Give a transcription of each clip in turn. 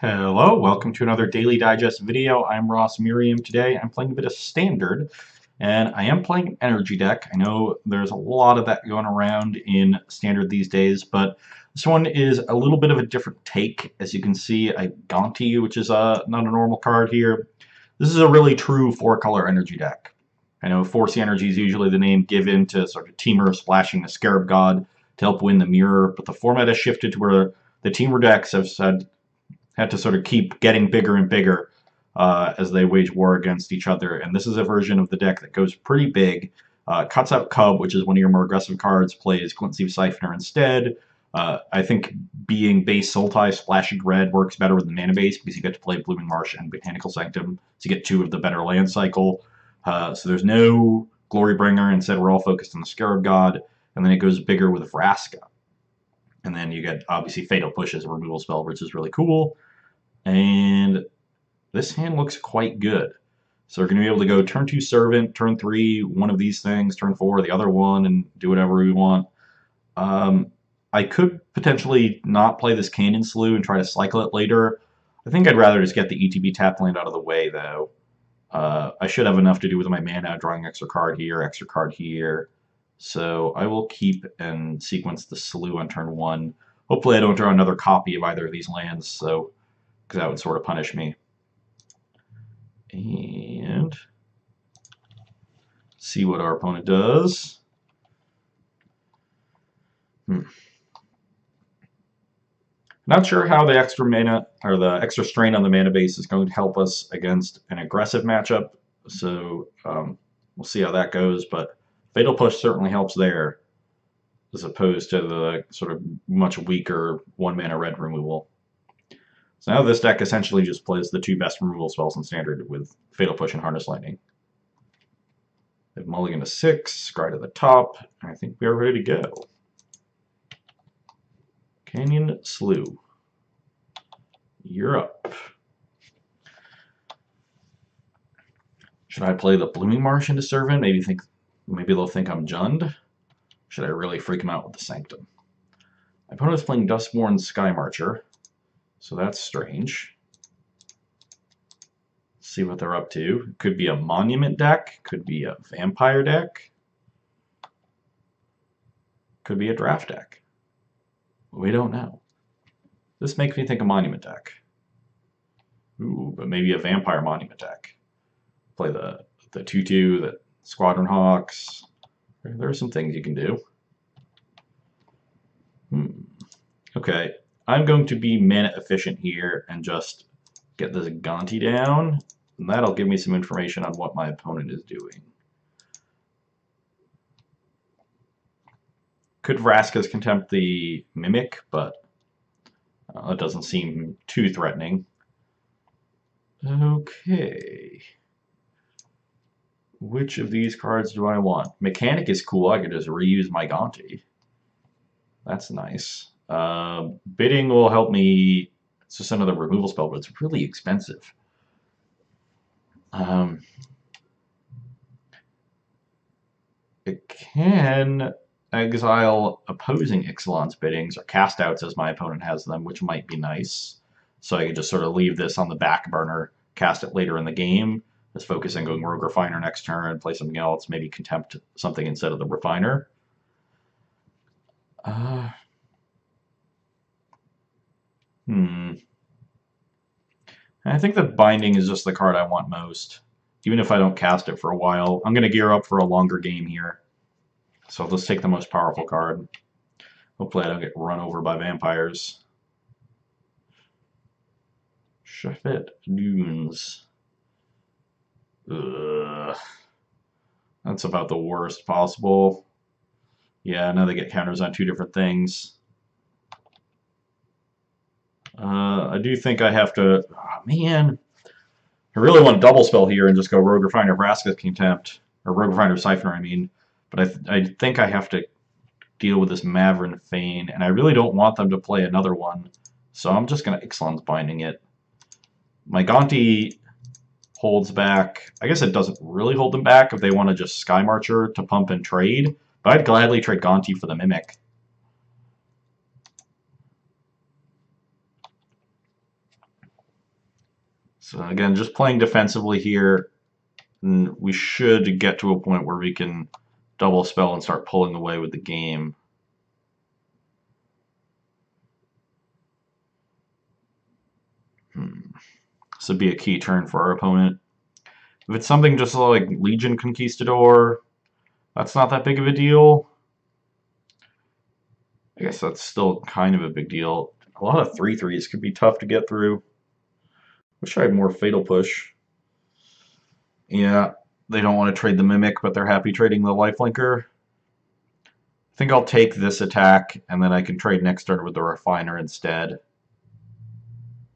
Hello, welcome to another Daily Digest video. I'm Merriam. Today I'm playing a bit of Standard, and I am playing an energy deck. I know there's a lot of that going around in Standard these days, but this one is a little bit of a different take. As you can see, I Gonti, which is not a normal card here. This is a really true four-color energy deck. I know Force Energy is usually the name given to sort of Temur splashing the Scarab God to help win the mirror, but the format has shifted to where the Temur decks have had to sort of keep getting bigger and bigger as they wage war against each other. And this is a version of the deck that goes pretty big. Cuts out Cub, which is one of your more aggressive cards, plays Glint-Sleeve Siphoner instead. I think being base Sultai splashing red works better with the mana base because you get to play Blooming Marsh and Botanical Sanctum to get two of the better land cycle. So there's no Glorybringer. Instead, we're all focused on the Scarab God. And then it goes bigger with Vraska. And then you get, obviously, Fatal Push as a removal spell, which is really cool. And this hand looks quite good. So we're going to be able to go turn 2 Servant, turn 3 one of these things, turn 4 the other one, and do whatever we want. I could potentially not play this Canyon Slough and try to cycle it later. I think I'd rather just get the ETB tap land out of the way, though. I should have enough to do with my mana, drawing extra card here. So I will keep and sequence the Slough on turn 1. Hopefully I don't draw another copy of either of these lands, so because that would sort of punish me. And see what our opponent does. Not sure how the extra mana or the extra strain on the mana base is going to help us against an aggressive matchup. So we'll see how that goes. But Fatal Push certainly helps there, as opposed to the sort of much weaker 1-mana red removal. So now this deck essentially just plays the two best removal spells in Standard with Fatal Push and Harness Lightning. We have Mulligan to 6, Scry to the top, and I think we are ready to go. Canyon Slough. You're up. Should I play the Blooming Marsh into Servant? Maybe they'll think I'm Jund. Should I really freak them out with the Sanctum? My opponent's playing Duskborn Sky Marcher, so that's strange. Let's see what they're up to. Could be a Monument deck, could be a Vampire deck, could be a Draft deck. We don't know. This makes me think a Monument deck. Ooh, but maybe a Vampire Monument deck. Play the 2/2, the Squadron Hawks. There are some things you can do. Okay, I'm going to be mana efficient here and just get this Gonti down, and that'll give me some information on what my opponent is doing. Could Vraska's Contempt the Mimic, but it doesn't seem too threatening. Okay. Which of these cards do I want? Mechanic is cool. I could just reuse my Gonti. That's nice. Bidding will help me. It's just another removal spell, but it's really expensive. It can exile opposing Ixalan's biddings or cast outs as my opponent has them, which might be nice. So I can just sort of leave this on the back burner, cast it later in the game. Just focus on going Rogue Refiner next turn, play something else, maybe Contempt something instead of the Refiner. I think that Binding is just the card I want most, even if I don't cast it for a while. I'm going to gear up for a longer game here, so I'll just take the most powerful card. Hopefully I don't get run over by vampires. Shafet Dunes. Ugh. That's about the worst possible. Yeah, now they get counters on 2 different things. I do think I have to... Oh, man. I really want to double spell here and just go Rogue Refiner, Vraska's Contempt. Or Rogue Refiner, Siphoner, I mean. But I think I have to deal with this Maverin Fane, and I really don't want them to play another one. So I'm just going to Ixalan's Binding it. My Gonti holds back. I guess it doesn't really hold them back if they want to just Sky Marcher to pump and trade. But I'd gladly trade Gonti for the Mimic. So again, just playing defensively here, and we should get to a point where we can double spell and start pulling away with the game. This would be a key turn for our opponent. If it's something just like Legion Conquistador, that's not that big of a deal. I guess that's still kind of a big deal. A lot of 3/3s could be tough to get through. Wish I had more Fatal Push. Yeah, they don't want to trade the Mimic, but they're happy trading the Lifelinker. I think I'll take this attack, and then I can trade next turn with the Refiner instead.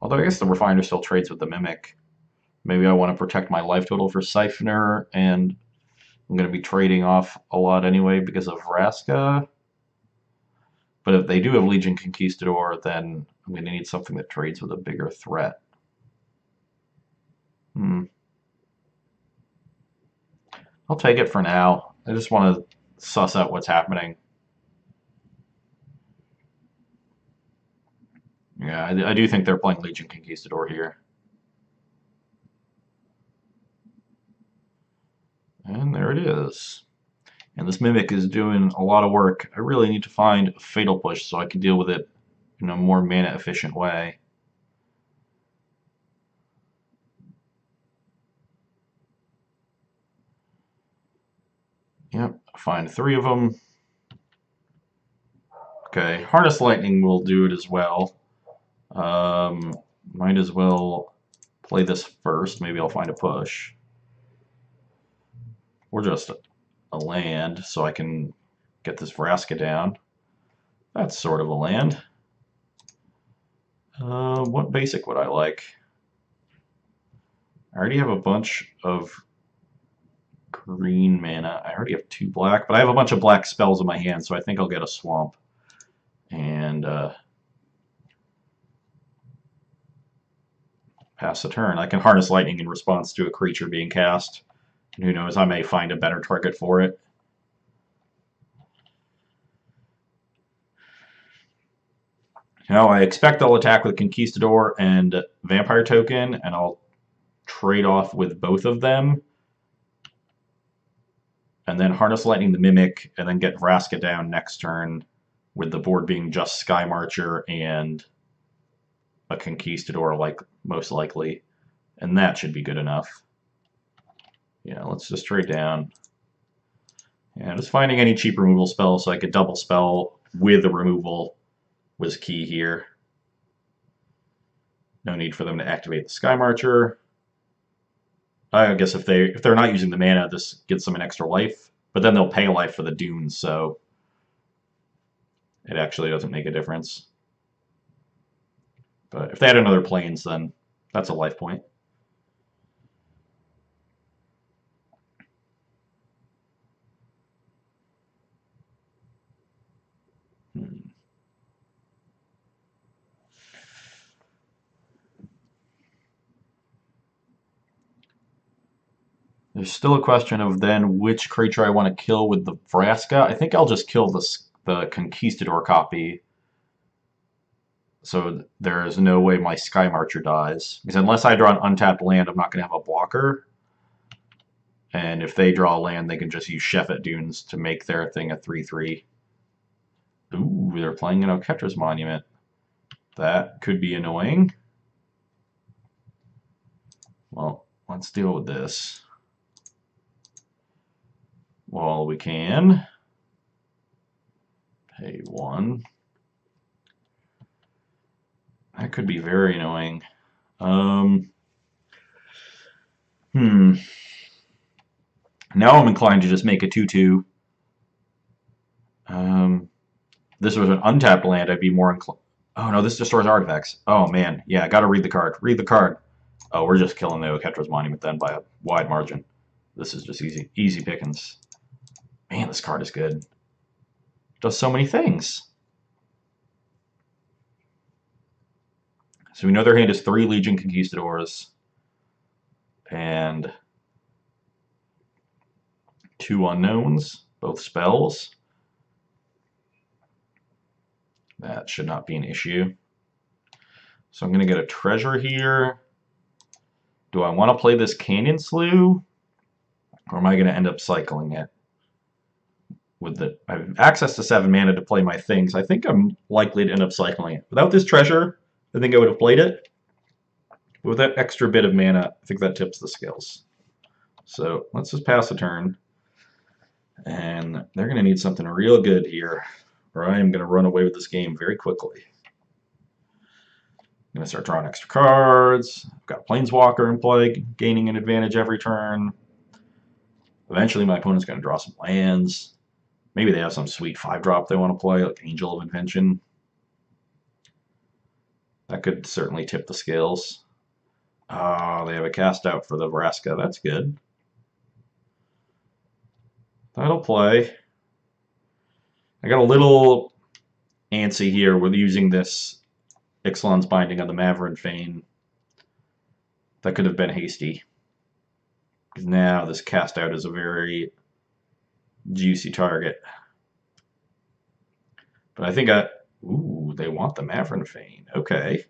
Although I guess the Refiner still trades with the Mimic. Maybe I want to protect my life total for Siphoner, and I'm going to be trading off a lot anyway because of Vraska. But if they do have Legion Conquistador, then I'm going to need something that trades with a bigger threat. I'll take it for now. I just want to suss out what's happening. Yeah, I do think they're playing Legion Conquistador here. And there it is. And this Mimic is doing a lot of work. I really need to find a Fatal Push so I can deal with it in a more mana-efficient way. Yep, find 3 of them. Okay, Harness Lightning will do it as well. Might as well play this first. Maybe I'll find a push. Or just a land so I can get this Vraska down. That's sort of a land. What basic would I like? I already have a bunch of green mana. I already have 2 black, but I have a bunch of black spells in my hand, so I think I'll get a swamp. And pass the turn. I can Harness Lightning in response to a creature being cast. And who knows, I may find a better target for it. Now I expect they'll attack with Conquistador and Vampire Token, and I'll trade off with both of them. And then Harness Lightning the Mimic, and then get Vraska down next turn, with the board being just Sky Marcher and a Conquistador, like most likely. And that should be good enough. Yeah, let's just trade down. Yeah, just finding any cheap removal spell so I could double spell with the removal was key here. No need for them to activate the Sky Marcher. I guess if they're not using the mana, this gets them an extra life. But then they'll pay a life for the Dunes, so it actually doesn't make a difference. But if they had another Plains, then that's a life point. There's still a question of then which creature I want to kill with the Vraska. I think I'll just kill the Conquistador copy. So there is no way my Sky Marcher dies. Because unless I draw an untapped land, I'm not going to have a blocker. And if they draw a land, they can just use Shephet Dunes to make their thing a 3/3. Ooh, they're playing an Oketra's Monument. That could be annoying. Well, let's deal with this while we can. Pay 1. That could be very annoying. Now I'm inclined to just make a 2/2. This was an untapped land, I'd be more inclined. Oh no, this destroys artifacts. Oh man, yeah, I gotta read the card. Read the card. Oh, we're just killing the Oketra's Monument then by a wide margin. This is just easy pickings. Man, this card is good. Does so many things. So we know their hand is 3 Legion Conquistadors and 2 unknowns, both spells. That should not be an issue. So I'm going to get a treasure here. Do I want to play this Canyon Slough, or am I going to end up cycling it? I have access to 7 mana to play my things. I think I'm likely to end up cycling it. Without this treasure, I think I would have played it. But with that extra bit of mana, I think that tips the scales. So let's just pass a turn. And they're going to need something real good here, or I am going to run away with this game very quickly. I'm going to start drawing extra cards. I've got a Planeswalker in play, gaining an advantage every turn. Eventually my opponent's going to draw some lands. Maybe they have some sweet 5-drop they want to play, like Angel of Invention. That could certainly tip the scales. Oh, they have a cast out for the Vraska. That's good. That'll play. I got a little antsy here with using this Ixalan's Binding on the Maverin Fane. That could have been hasty. Because now this cast out is a very juicy target. But I think ooh, they want the Maverin Fane. Okay.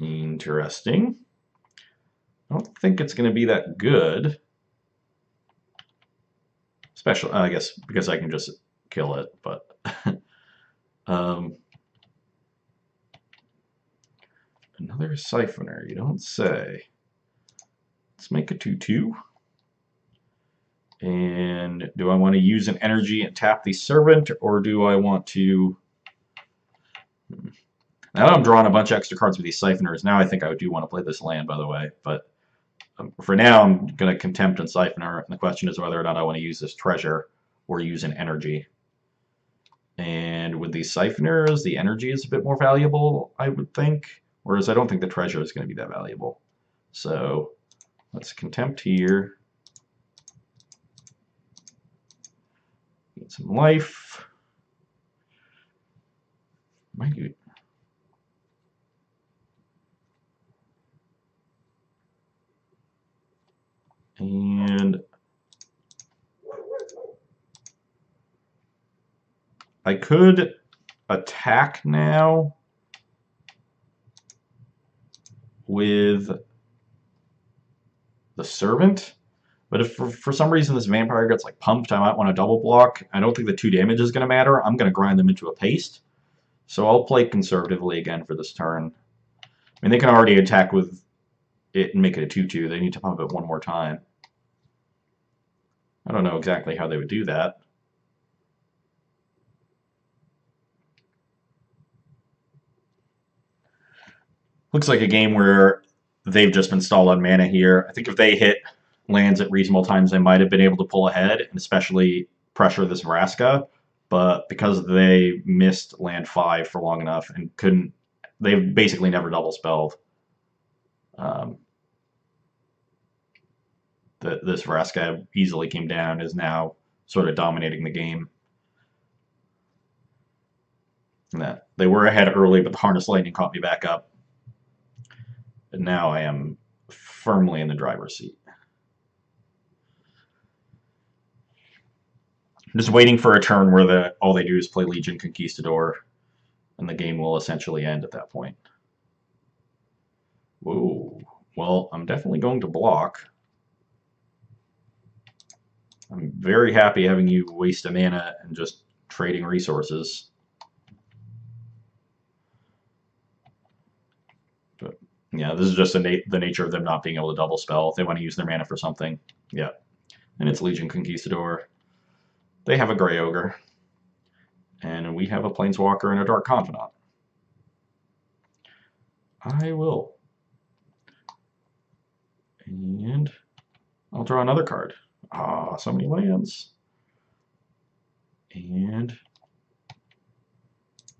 Interesting. I don't think it's going to be that good. Especially, I guess, because I can just kill it, but... another Siphoner, you don't say. Let's make a 2/2. And do I want to use an energy and tap the Servant, or do I want to... Now that I'm drawing a bunch of extra cards with these Siphoners, now I think I do want to play this land, by the way. But for now, I'm going to Contempt and Siphoner. And the question is whether or not I want to use this treasure or use an energy. And with these Siphoners, the energy is a bit more valuable, I would think. Whereas I don't think the treasure is going to be that valuable. So let's Contempt here. Get some life. My dude. And I could attack now with the Servant, but if for some reason this Vampire gets like pumped, I might want to double block. I don't think the 2 damage is going to matter. I'm going to grind them into a paste. So I'll play conservatively again for this turn. I mean, they can already attack with it and make it a 2/2. They need to pump it one more time. I don't know exactly how they would do that. Looks like a game where they've just been stalled on mana here. I think if they hit lands at reasonable times, they might have been able to pull ahead, and especially pressure this Vraska. But because they missed land 5 for long enough and couldn't, they've basically never double spelled. This Vraska easily came down, is now sort of dominating the game. And they were ahead early, but the Harness Lightning caught me back up. And now I am firmly in the driver's seat. I'm just waiting for a turn where all they do is play Legion Conquistador, and the game will essentially end at that point. Whoa. Well, I'm definitely going to block. I'm very happy having you waste a mana and just trading resources. But yeah, this is just the nature of them not being able to double spell. If they want to use their mana for something, yeah. And it's Legion Conquistador. They have a Grey Ogre. And we have a Planeswalker and a Dark Confidant. I will. And I'll draw another card. Ah, so many lands. And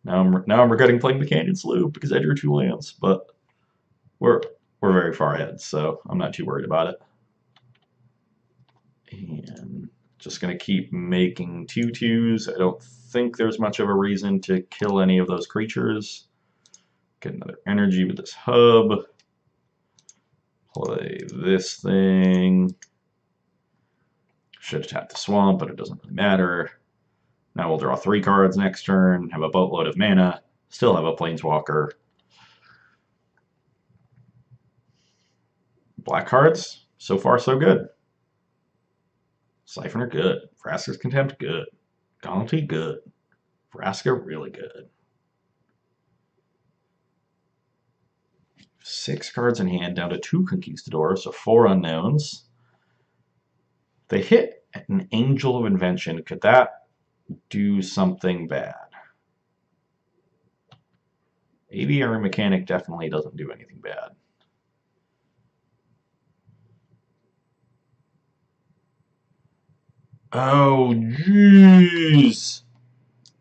now I'm regretting playing the Canyon Slough because I drew 2 lands, but we're very far ahead, so I'm not too worried about it. And just going to keep making 2/2s. I don't think there's much of a reason to kill any of those creatures. Get another energy with this hub. Play this thing. Should have tapped the swamp, but it doesn't really matter. Now we'll draw 3 cards next turn, have a boatload of mana, Still have a Planeswalker. Black cards, so far so good. Siphoner, good. Vraska's Contempt, good. Gaunty, good. Vraska, really good. 6 cards in hand, down to 2 Conquistadors, so 4 unknowns. They hit an Angel of Invention. Could that do something bad? Aviary Mechanic definitely doesn't do anything bad. Oh, jeez.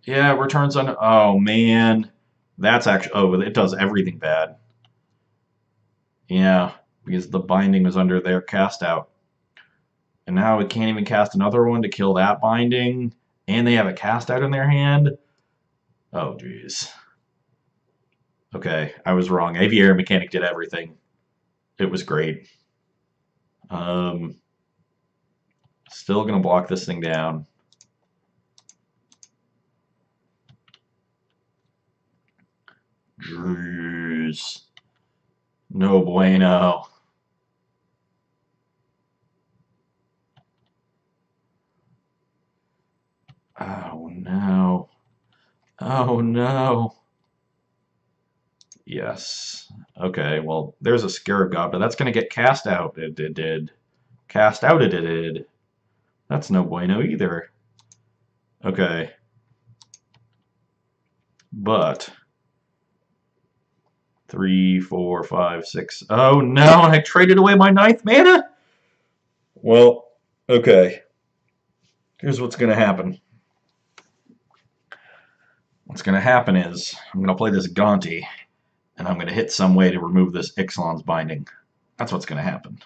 Yeah, returns on... Oh, man. That's actually... Oh, it does everything bad. Yeah, because the binding was under their cast out. And now we can't even cast another one to kill that binding. And they have a cast out in their hand. Oh, jeez. Okay, I was wrong. Aviary Mechanic did everything. It was great. Still going to block this thing down. Jeez. No bueno. Oh, no. Oh, no. Yes. Okay, well, there's a Scarab God, but that's going to get cast out. It did. Cast out it did. That's no bueno either. Okay. But 3, 4, 5, 6. Oh no, I traded away my 9th mana? Well, okay. Here's what's going to happen. What's going to happen is I'm going to play this Gaunty, and I'm going to hit some way to remove this Ixalan's binding. That's what's going to happen.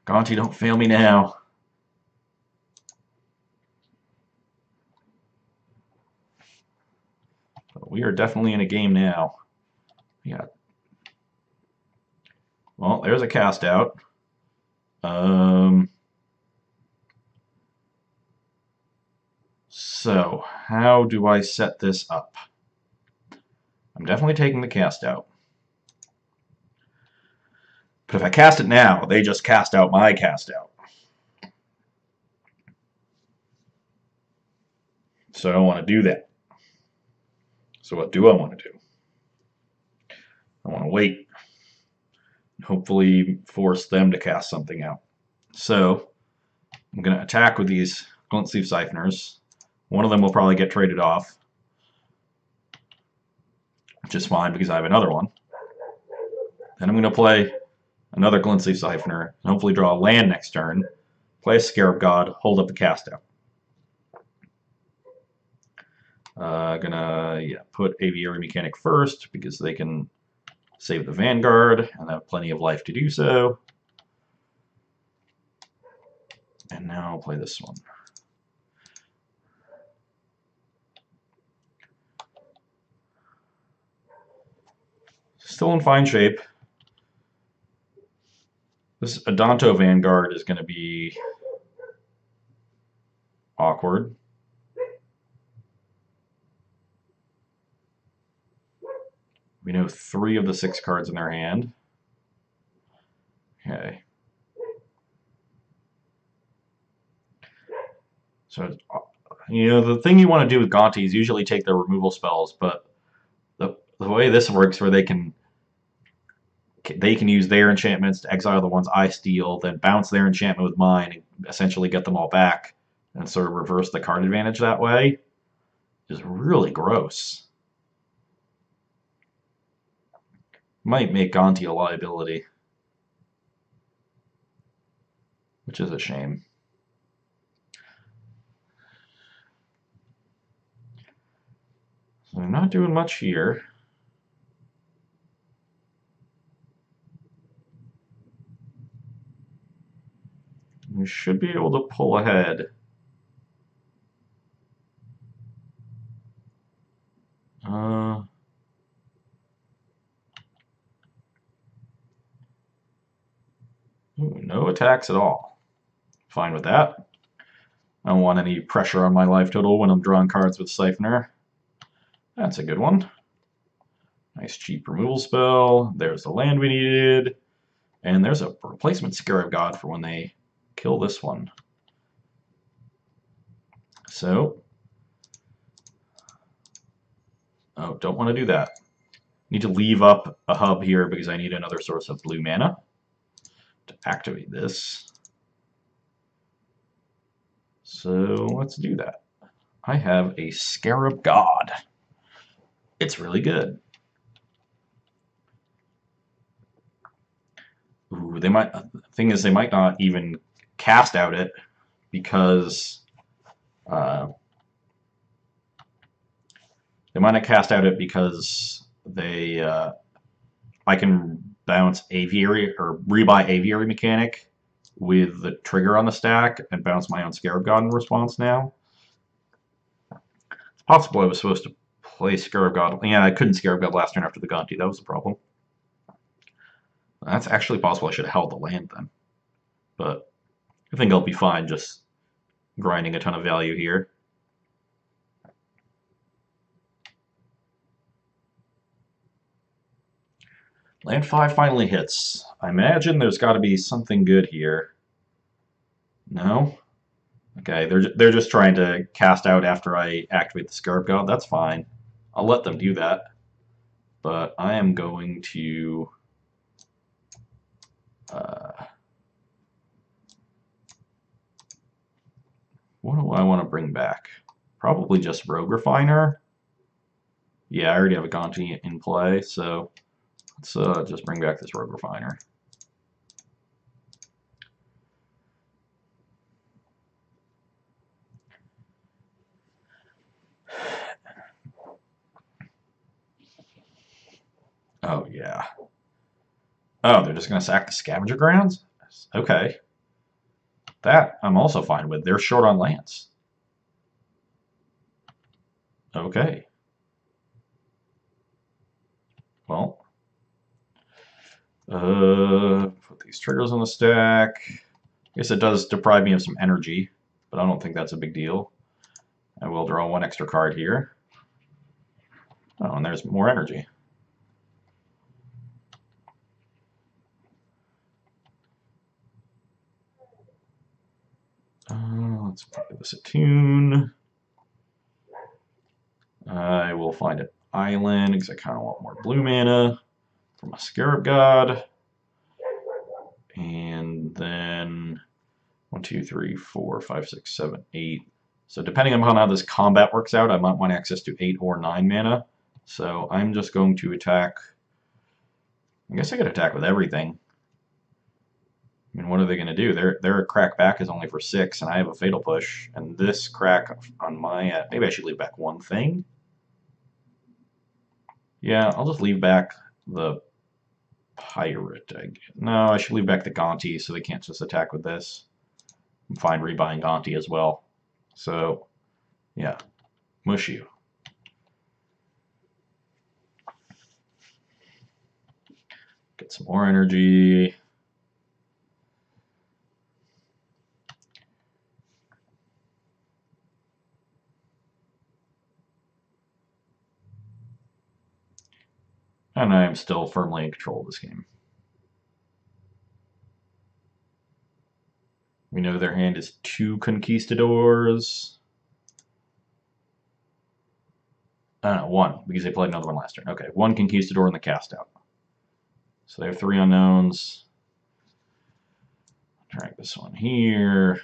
Gaunty, don't fail me now. But we are definitely in a game now. Yeah. Well, there's a cast out. So, how do I set this up? I'm definitely taking the cast out. But if I cast it now, they just cast out my cast out. So I don't want to do that. So what do I want to do? I want to wait. Hopefully force them to cast something out. So I'm going to attack with these Glint-Sleeve Siphoners. One of them will probably get traded off, which is fine because I have another one. Then I'm going to play another Glint-Sleeve Siphoner and hopefully draw a land next turn. Play a Scarab God, hold up the cast out. Gonna put Aviary Mechanic first because they can save the Vanguard and have plenty of life to do so. And now I'll play this one. Still in fine shape. This Adanto Vanguard is going to be awkward. We know 3 of the 6 cards in their hand. Okay. So, you know, the thing you want to do with Gaunty is usually take their removal spells, but the way this works, where they can use their enchantments to exile the ones I steal, then bounce their enchantment with mine, and essentially get them all back, and sort of reverse the card advantage that way, is really gross. Might make Gaunty a liability, which is a shame. So I'm not doing much here. We should be able to pull ahead. No attacks at all. Fine with that. I don't want any pressure on my life total when I'm drawing cards with Siphoner. That's a good one. Nice cheap removal spell. There's the land we needed. And there's a replacement Scarab God for when they kill this one. So, oh, don't want to do that. Need to leave up a hub here because I need another source of blue mana to activate this. So let's do that. I have a Scarab God. It's really good. Ooh, they might. Thing is, they might not even cast out it because they might not cast out it because they. I can bounce Aviary or rebuy Aviary Mechanic with the trigger on the stack and bounce my own Scarab God in response now. It's possible I was supposed to play Scarab God. Yeah, I couldn't Scarab God last turn after the Gonti. That was the problem. That's actually possible. I should have held the land then. But I think I'll be fine just grinding a ton of value here. Land 5 finally hits. I imagine there's got to be something good here. No? Okay, they're just trying to cast out after I activate the Scarab God. That's fine. I'll let them do that. But I am going to... what do I want to bring back? Probably just Rogue Refiner. Yeah, I already have a Gonti in play, so let's just bring back this Rogue Refiner. Oh, yeah. Oh, they're just going to sack the Scavenger Grounds? Okay. That I'm also fine with. They're short on lands. Okay. Well, put these triggers on the stack. I guess it does deprive me of some energy, but I don't think that's a big deal. I will draw one extra card here. Oh, and there's more energy. Let's give this a tune. I will find an island because I kind of want more blue mana for my Scarab God. And then 1, 2, 3, 4, 5, 6, 7, 8. So depending upon how this combat works out, I might want access to 8 or 9 mana. So I'm just going to attack. I guess I could attack with everything. I mean, what are they going to do? Their crack back is only for 6, and I have a Fatal Push. And this crack on my... maybe I should leave back one thing. Yeah, I'll just leave back the Pirate. No, I should leave back the Gonti so they can't just attack with this. I'm fine rebuying Gonti as well. So, yeah, mush you. Get some more energy. And I am still firmly in control of this game. We know their hand is 2 Conquistadors. 1, because they played another one last turn. Okay, 1 Conquistador in the cast out. So they have 3 unknowns. Drag this one here.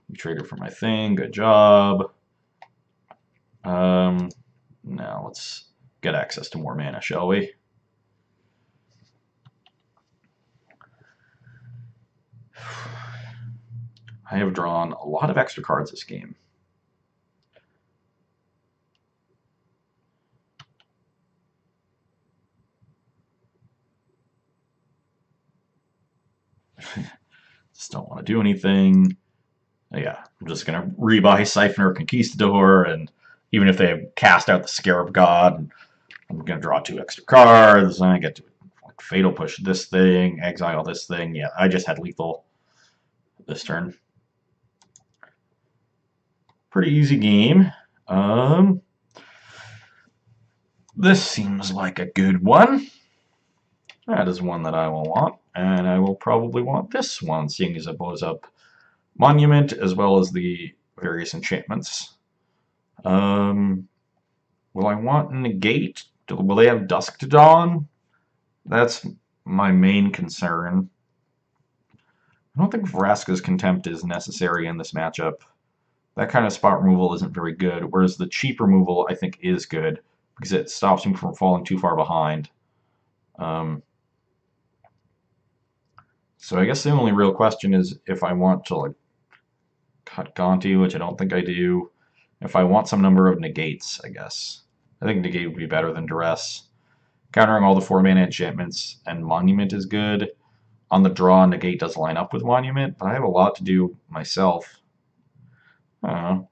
You trigger for my thing. Good job. Now let's get access to more mana, shall we? I have drawn a lot of extra cards this game. Just don't want to do anything. Yeah, I'm just going to rebuy Siphoner Conquistador, and even if they cast out the Scarab God, I'm going to draw 2 extra cards, and I get to like, Fatal Push this thing, exile this thing. Yeah, I just had lethal this turn. Pretty easy game. This seems like a good one. That is one that I will want, and I will probably want this one, seeing as it blows up Monument as well as the various enchantments. Will I want Negate? Will they have Dusk to Dawn? That's my main concern. I don't think Vraska's Contempt is necessary in this matchup. That kind of spot removal isn't very good, whereas the cheap removal I think is good because it stops him from falling too far behind. So I guess the only real question is if I want to like cut Gonti, which I don't think I do. If I want some number of negates, I guess. I think negate would be better than duress. Countering all the 4-mana enchantments and monument is good. On the draw, negate does line up with monument, but I have a lot to do myself. I don't know.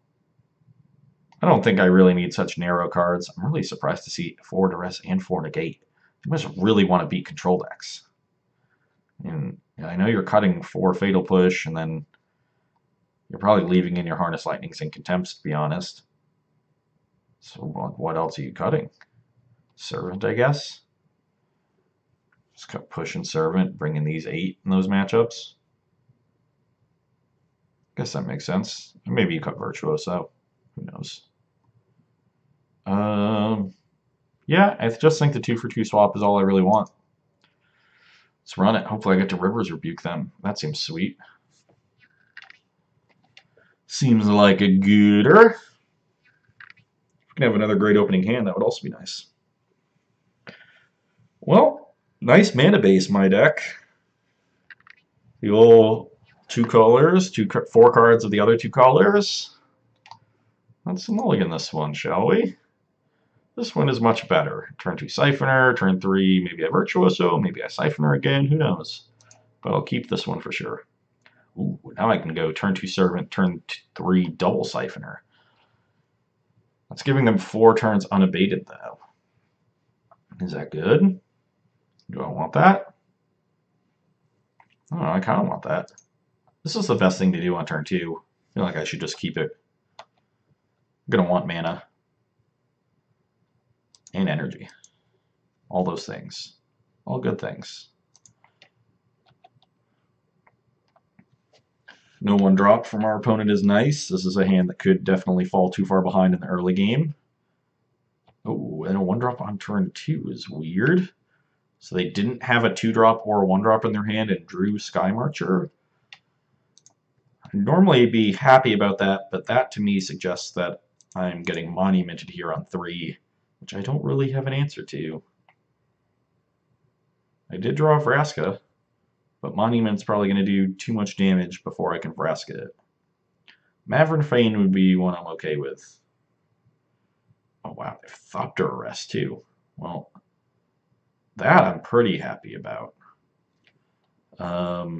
I don't think I really need such narrow cards. I'm really surprised to see 4 duress and 4 negate. You must really want to beat control decks. And I know you're cutting 4 fatal push, and then you're probably leaving in your harness lightnings and contempts, to be honest. So what else are you cutting? Servant, I guess. Just cut push and servant, bring in these 8 in those matchups. Guess that makes sense. Maybe you cut Virtuoso. Who knows? Yeah, I just think the 2-for-2 swap is all I really want. Let's run it. Hopefully I get to Rivers Rebuke them. That seems sweet. Seems like a gooder. If we can have another great opening hand, that would also be nice. Well, nice mana base, my deck. The old 2 colors, 4 cards of the other 2 colors. Let's mulligan this one, shall we? This one is much better. Turn 2 Siphoner, turn 3 maybe a Virtuoso, maybe a Siphoner again, who knows. But I'll keep this one for sure. Ooh, now I can go turn 2 Servant, turn 3 double Siphoner. That's giving them 4 turns unabated, though. Is that good? Do I want that? Oh, I kind of want that. This is the best thing to do on turn 2. I feel like I should just keep it. I'm going to want mana. And energy. All those things. All good things. No 1-drop from our opponent is nice. This is a hand that could definitely fall too far behind in the early game. Oh, and a 1-drop on turn 2 is weird. So they didn't have a 2-drop or a 1-drop in their hand and drew Sky Marcher. I'd normally be happy about that, but that to me suggests that I'm getting monumented here on 3, which I don't really have an answer to. I did draw Vraska, but Monument's probably going to do too much damage before I can Vraska it. Maverick Fane would be one I'm okay with. Oh wow, they have Thopter Arrest too. Well, that I'm pretty happy about. So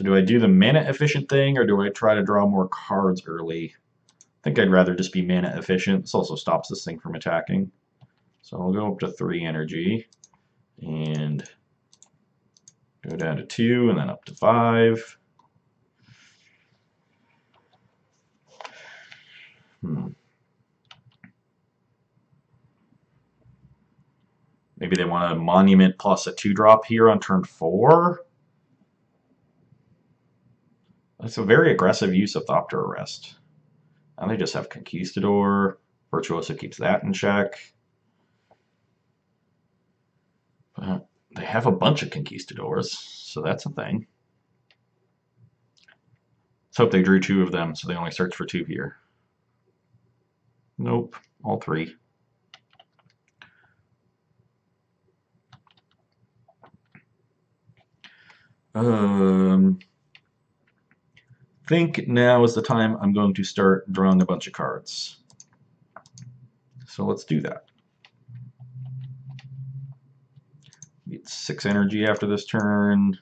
do I do the mana efficient thing, or do I try to draw more cards early? I think I'd rather just be mana efficient. This also stops this thing from attacking. So I'll go up to 3 energy, and go down to 2, and then up to 5. Maybe they want a Monument plus a 2-drop here on turn 4. That's a very aggressive use of Thopter Arrest. Now they just have Conquistador. Virtuoso keeps that in check. But they have a bunch of Conquistadors, so that's a thing. Let's hope they drew 2 of them, so they only search for 2 here. Nope, all 3. Think now is the time I'm going to start drawing a bunch of cards. So let's do that. Get 6 energy after this turn.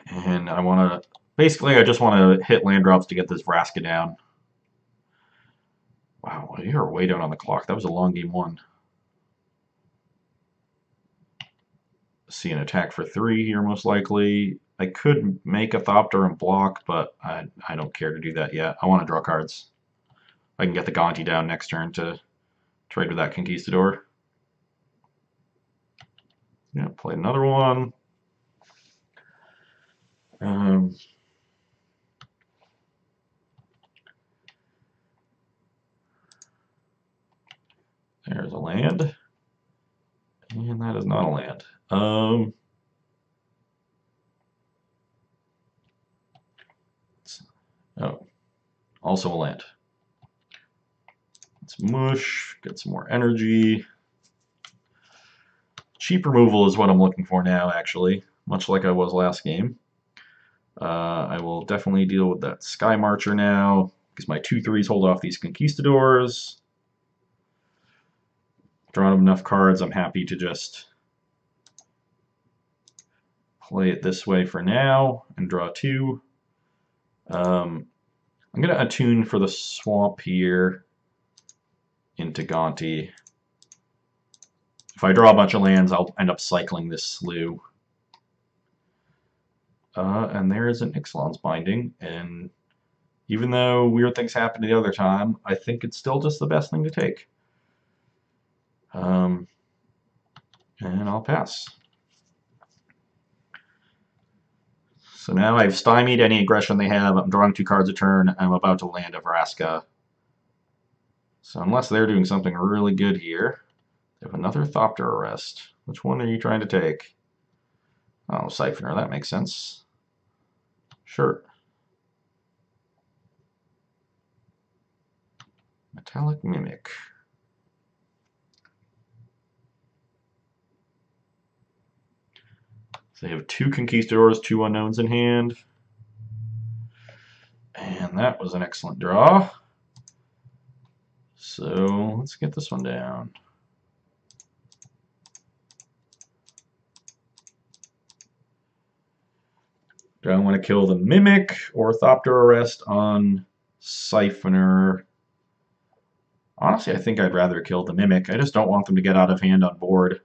And I want to, basically I just want to hit land drops to get this Vraska down. Wow, you're way down on the clock. That was a long game 1. see an attack for 3 here most likely. I could make a Thopter and block, but I don't care to do that yet. I want to draw cards. I can get the Gonti down next turn to trade with that Conquistador. Yeah, play another one. There's a land. And that is not a land. Oh, also a land. Let's mush, get some more energy. Cheap removal is what I'm looking for now, actually, much like I was last game. I will definitely deal with that Sky Marcher now, because my 2/3s hold off these Conquistadors. Drawn enough cards, I'm happy to just play it this way for now and draw 2. I'm going to attune for the swamp here into Gonti. If I draw a bunch of lands, I'll end up cycling this slew. And there is an Ixalan's Binding, and even though weird things happened the other time, I think it's still just the best thing to take. And I'll pass. So now I've stymied any aggression they have. I'm drawing 2 cards a turn. I'm about to land a Vraska. So unless they're doing something really good here, they have another Thopter Arrest. Which one are you trying to take? Oh, Siphoner, that makes sense. Sure. Metallic Mimic. So they have 2 Conquistadors, 2 Unknowns in hand. And that was an excellent draw. So let's get this one down. Do I want to kill the Mimic or Thopter Arrest on Siphoner? Honestly, I think I'd rather kill the Mimic. I just don't want them to get out of hand on board.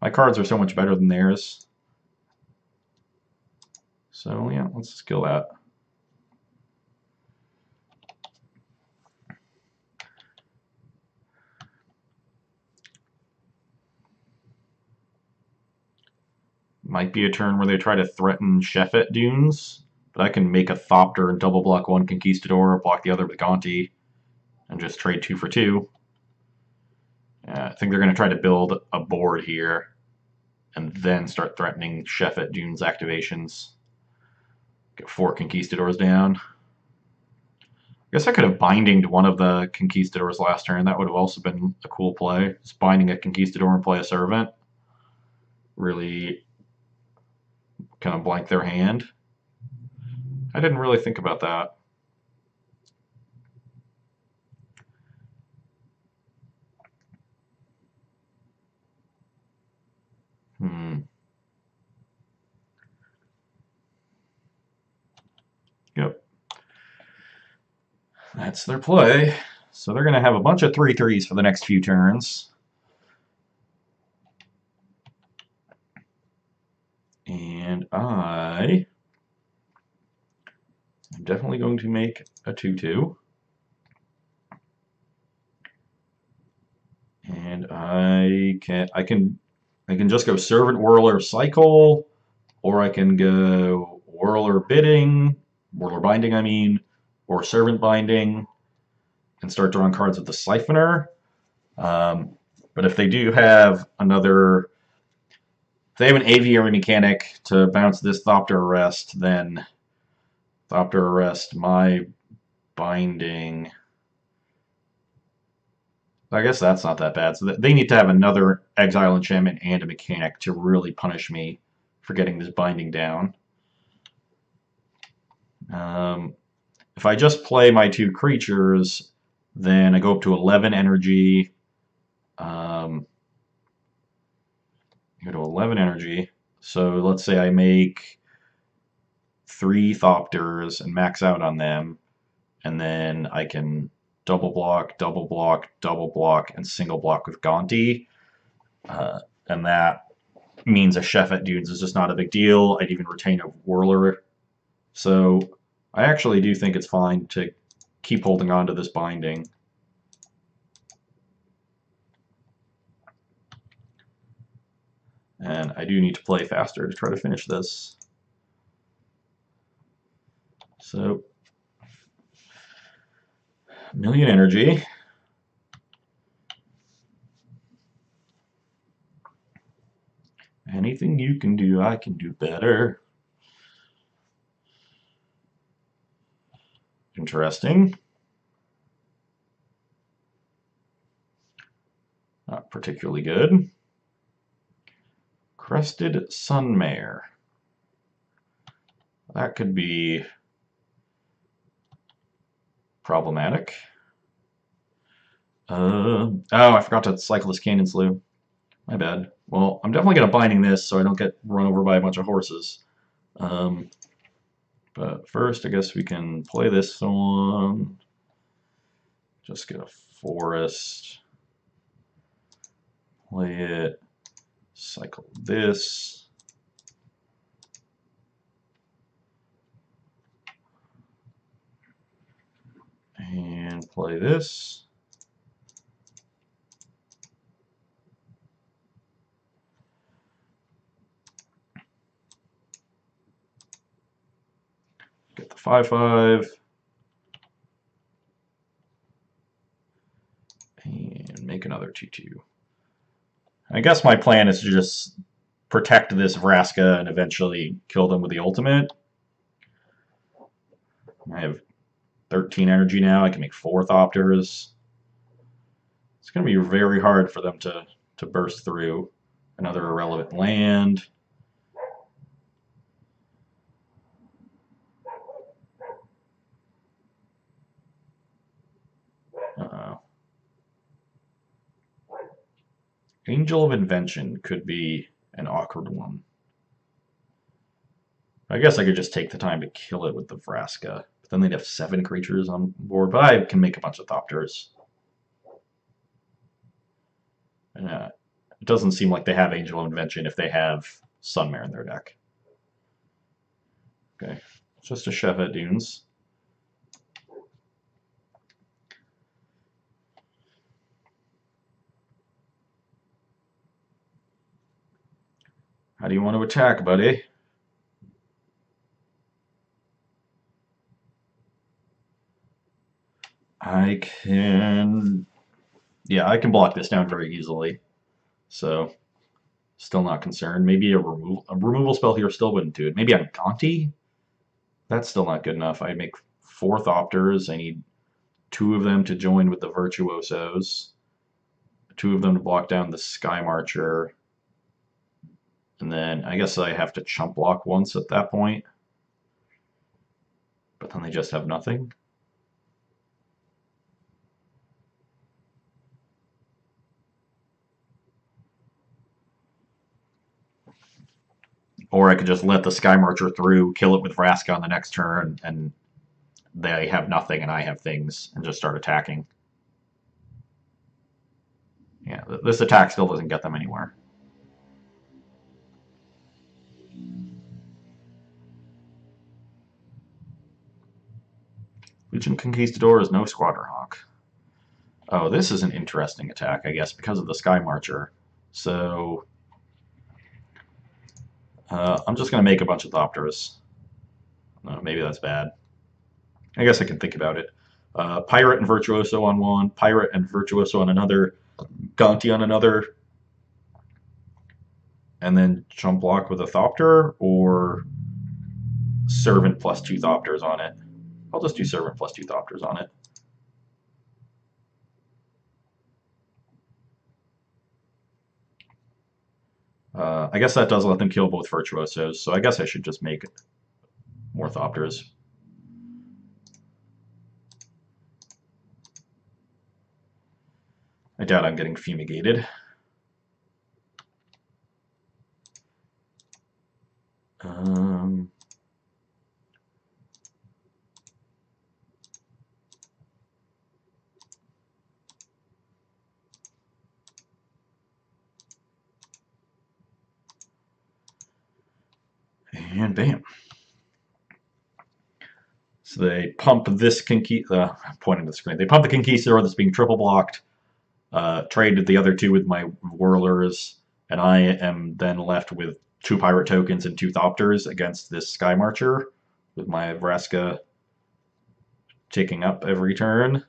My cards are so much better than theirs. So yeah, let's just kill that. Might be a turn where they try to threaten Sheffet Dunes, but I can make a Thopter and double block 1 Conquistador, block the other with Gonti, and just trade 2 for 2. I think they're going to try to build a board here, and then start threatening Sheffet Dunes activations. Get 4 Conquistadors down. I guess I could have bindinged one of the Conquistadors last turn. That would have also been a cool play. Just binding a Conquistador and play a Servant. Really kind of blank their hand. I didn't really think about that. Yep. That's their play. So they're going to have a bunch of 3/3s for the next few turns. And I am definitely going to make a 2/2. And I can just go Servant Whirler Cycle, or I can go Whirler Binding, I mean, or Servant Binding, and start drawing cards with the Siphoner. But if they do have if they have an aviary mechanic to bounce this Thopter Arrest, then Thopter Arrest, my Binding. I guess that's not that bad. So they need to have another Exile enchantment and a mechanic to really punish me for getting this Binding down. If I just play my 2 creatures, then I go up to 11 energy. Go to 11 energy. So let's say I make 3 Thopters and max out on them, and then I can double block, double block, double block, and single block with Gonti. And that means a chef at Dunes is just not a big deal. I'd even retain a whirler. So I actually do think it's fine to keep holding on to this binding. And I do need to play faster to try to finish this. So, million energy. Anything you can do, I can do better. Interesting. Not particularly good. Crested Sunmare. That could be problematic. Oh, I forgot to cycle this Canyon Slough. My bad. Well, I'm definitely going to binding this so I don't get run over by a bunch of horses. But first, I guess we can play this one. Just get a forest. Play it. Cycle this. And play this. Get the 5/5. And make another 2/2. I guess my plan is to just protect this Vraska and eventually kill them with the ultimate. I have 13 energy now. I can make 4 Thopters. It's going to be very hard for them to burst through. Another irrelevant land. Uh-oh. Angel of Invention could be an awkward one. I guess I could just take the time to kill it with the Vraska. But then they'd have 7 creatures on board. But I can make a bunch of Thopters. It doesn't seem like they have Angel of Invention if they have Sunmare in their deck. Okay, just a chef at Dunes. How do you want to attack, buddy? I can... Yeah, I can block this down very easily. So, still not concerned. Maybe a removal spell here still wouldn't do it. Maybe a Gonti? That's still not good enough. I make 4 Thopters. I need 2 of them to join with the Virtuosos. 2 of them to block down the Sky Marcher. And then I guess I have to chump block once at that point. But then they just have nothing. Or I could just let the Sky Marcher through, kill it with Vraska on the next turn, and they have nothing and I have things, and just start attacking. Yeah, this attack still doesn't get them anywhere. Legion Conquistador is no Squadron Hawk. Oh, this is an interesting attack, I guess, because of the Sky Marcher. So I'm just going to make a bunch of Thopters. Maybe that's bad. I guess I can think about it. Pirate and Virtuoso on one, Pirate and Virtuoso on another, Gonti on another, and then jump block with a Thopter, or Servant plus 2 Thopters on it. I'll just do Servant plus 2 Thopters on it. I guess that does let them kill both Virtuosos, so I guess I should just make more Thopters. I doubt I'm getting fumigated. And bam. So they pump this Conquistador, pointing to the screen, they pump the Conquistador that's being triple blocked, traded the other two with my Whirlers, and I am then left with 2 Pirate tokens and 2 Thopters against this Sky Marcher, with my Vraska ticking up every turn.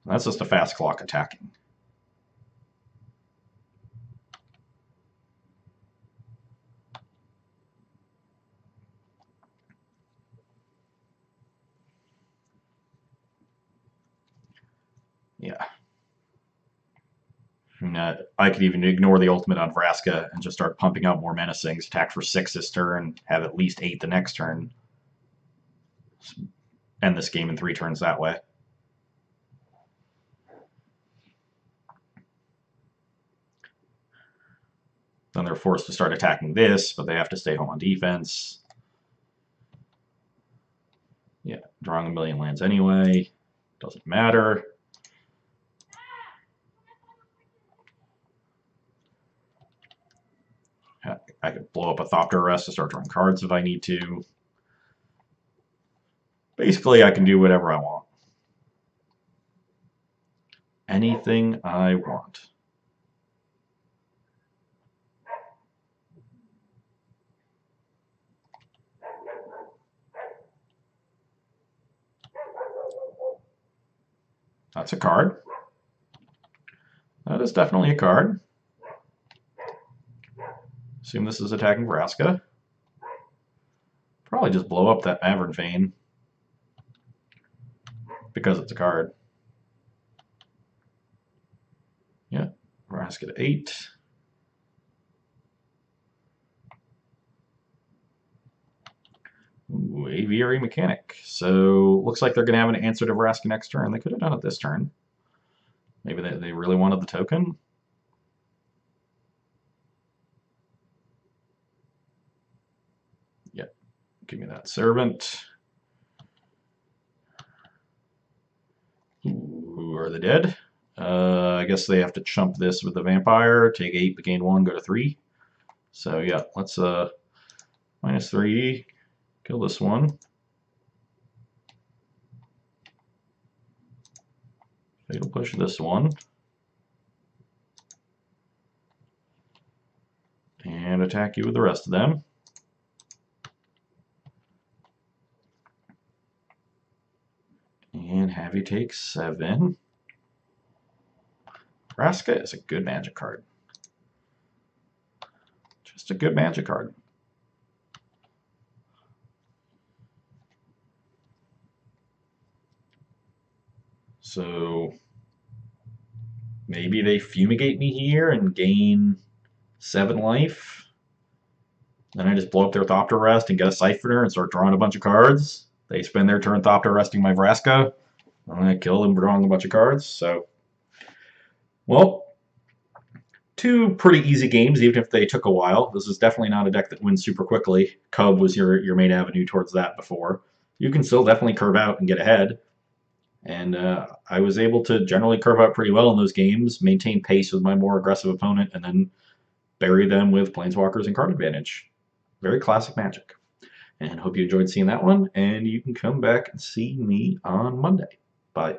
That's just a fast clock attacking. Yeah. I could even ignore the ultimate on Vraska and just start pumping out more menacings, attack for 6 this turn, have at least 8 the next turn. End this game in 3 turns that way. Then they're forced to start attacking this, but they have to stay home on defense. Yeah, drawing a million lands anyway. Doesn't matter. I could blow up a Thopter Arrest to start drawing cards if I need to. Basically, I can do whatever I want. Anything I want. That's a card. That is definitely a card. Assume this is attacking Vraska. Probably just blow up that Mavern Fane because it's a card. Yeah, Vraska to 8. Ooh, Aviary Mechanic. So looks like they're going to have an answer to Vraska next turn. They could have done it this turn. Maybe they really wanted the token. Yep, give me that Servant. Ooh, are they dead? I guess they have to chump this with the Vampire. Take 8, gain 1, go to 3. So yeah, let's -3, kill this one. Fatal Push this one. And attack you with the rest of them. And have you take 7. Vraska is a good Magic card. Just a good Magic card. So maybe they fumigate me here and gain 7 life. Then I just blow up their Thopter Rest and get a Siphoner and start drawing a bunch of cards. They spend their turn Thopter Resting my Vraska. And I kill them drawing a bunch of cards. So, well, 2 pretty easy games, even if they took a while. This is definitely not a deck that wins super quickly. Cub was your main avenue towards that before. You can still definitely curve out and get ahead. And I was able to generally curve out pretty well in those games, maintain pace with my more aggressive opponent, and then bury them with Planeswalkers and card advantage. Very classic Magic. And hope you enjoyed seeing that one, and you can come back and see me on Monday. Bye.